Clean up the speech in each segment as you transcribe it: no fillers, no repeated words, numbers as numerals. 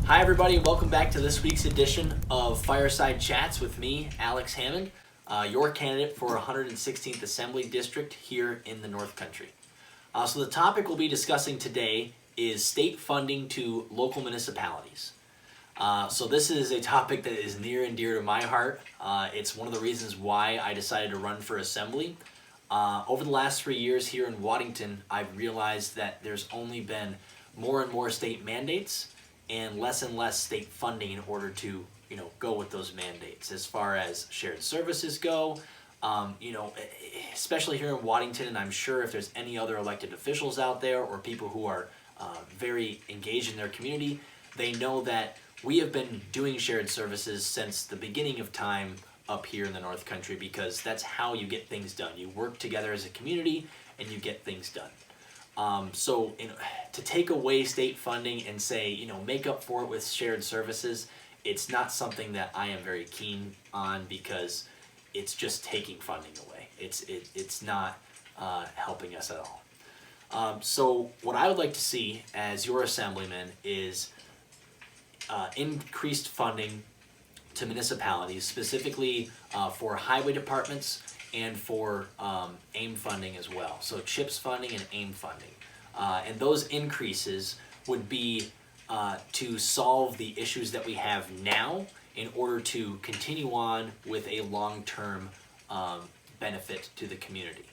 Hi everybody, and welcome back to this week's edition of Fireside Chats with me, Alex Hammond, your candidate for 116th Assembly District here in the North Country. So the topic we'll be discussing today is state funding to local municipalities. So this is a topic that is near and dear to my heart. It's one of the reasons why I decided to run for Assembly. Over the last 3 years here in Waddington, I've realized that there's only been more and more state mandates and less state funding in order to, go with those mandates. As far as shared services go, especially here in Waddington, and I'm sure if there's any other elected officials out there or people who are very engaged in their community, they know that we have been doing shared services since the beginning of time up here in the North Country, because that's how you get things done. You work together as a community and you get things done. To take away state funding and say, make up for it with shared services, it's not something that I am very keen on, because it's just taking funding away. It's not helping us at all. So what I would like to see as your assemblyman is increased funding to municipalities, specifically for highway departments and for AIM funding as well. So CHIPS funding and AIM funding. And those increases would be to solve the issues that we have now in order to continue on with a long-term benefit to the community.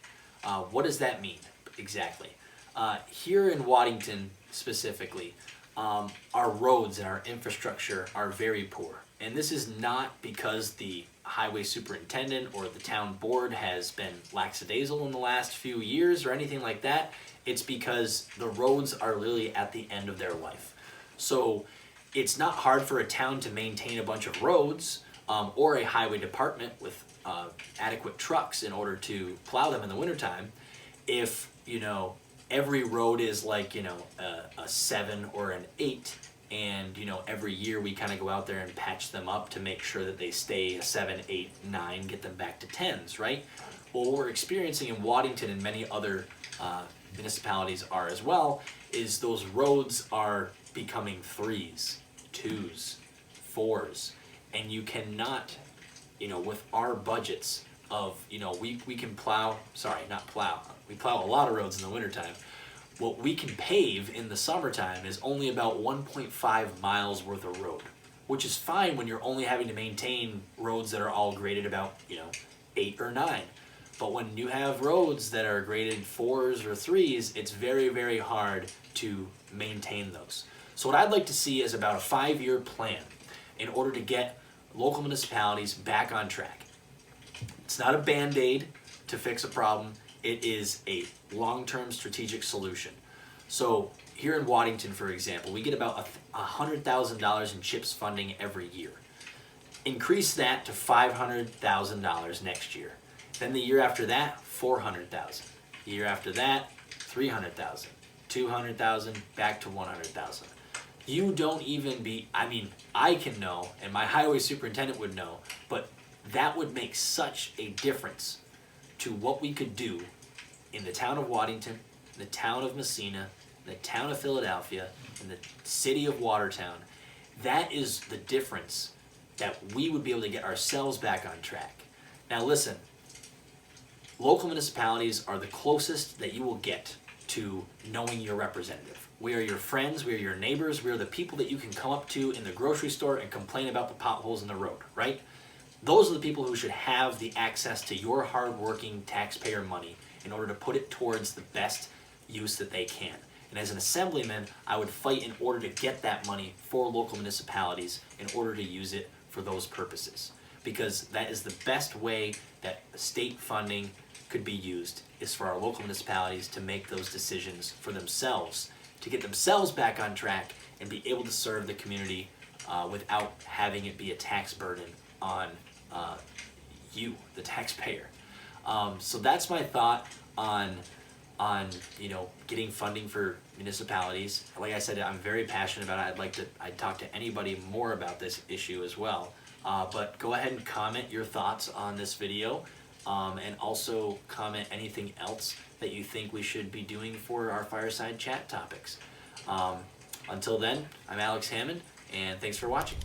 What does that mean exactly? Here in Waddington specifically, our roads and our infrastructure are very poor. And this is not because the highway superintendent or the town board has been lackadaisical in the last few years or anything like that. It's because the roads are literally at the end of their life. So it's not hard for a town to maintain a bunch of roads or a highway department with adequate trucks in order to plow them in the wintertime if, every road is like, a 7 or an 8. And every year we kind of go out there and patch them up to make sure that they stay a 7, 8, 9, get them back to 10s, right? Well, what we're experiencing in Waddington and many other municipalities are as well is those roads are becoming 3s, 2s, 4s, and you cannot, with our budgets of, we can we plow a lot of roads in the wintertime. What we can pave in the summertime is only about 1.5 miles worth of road, which is fine when you're only having to maintain roads that are all graded about, 8 or 9. But when you have roads that are graded 4s or 3s, it's very, very hard to maintain those. So what I'd like to see is about a 5-year plan in order to get local municipalities back on track. It's not a Band-Aid to fix a problem. It is a long-term strategic solution. So here in Waddington, for example, we get about $100,000 in CHIPS funding every year. Increase that to $500,000 next year. Then the year after that, $400,000. The year after that, $300,000. $200,000, back to $100,000. You don't even I can know, and my highway superintendent would know, but that would make such a difference to what we could do in the town of Waddington, the town of Messina, the town of Philadelphia, and the city of Watertown. That is the difference that we would be able to get ourselves back on track. Now listen, local municipalities are the closest that you will get to knowing your representative. We are your friends, we are your neighbors, we are the people that you can come up to in the grocery store and complain about the potholes in the road, right? Those are the people who should have the access to your hard-working taxpayer money in order to put it towards the best use that they can. And as an assemblyman, I would fight in order to get that money for local municipalities in order to use it for those purposes. Because that is the best way that state funding could be used, is for our local municipalities to make those decisions for themselves, to get themselves back on track and be able to serve the community without having it be a tax burden on you, the taxpayer. So that's my thought on getting funding for municipalities. Like I said, I'm very passionate about it. I'd talk to anybody more about this issue as well. But go ahead and comment your thoughts on this video, and also comment anything else that you think we should be doing for our fireside chat topics. Until then, I'm Alex Hammond. And thanks for watching.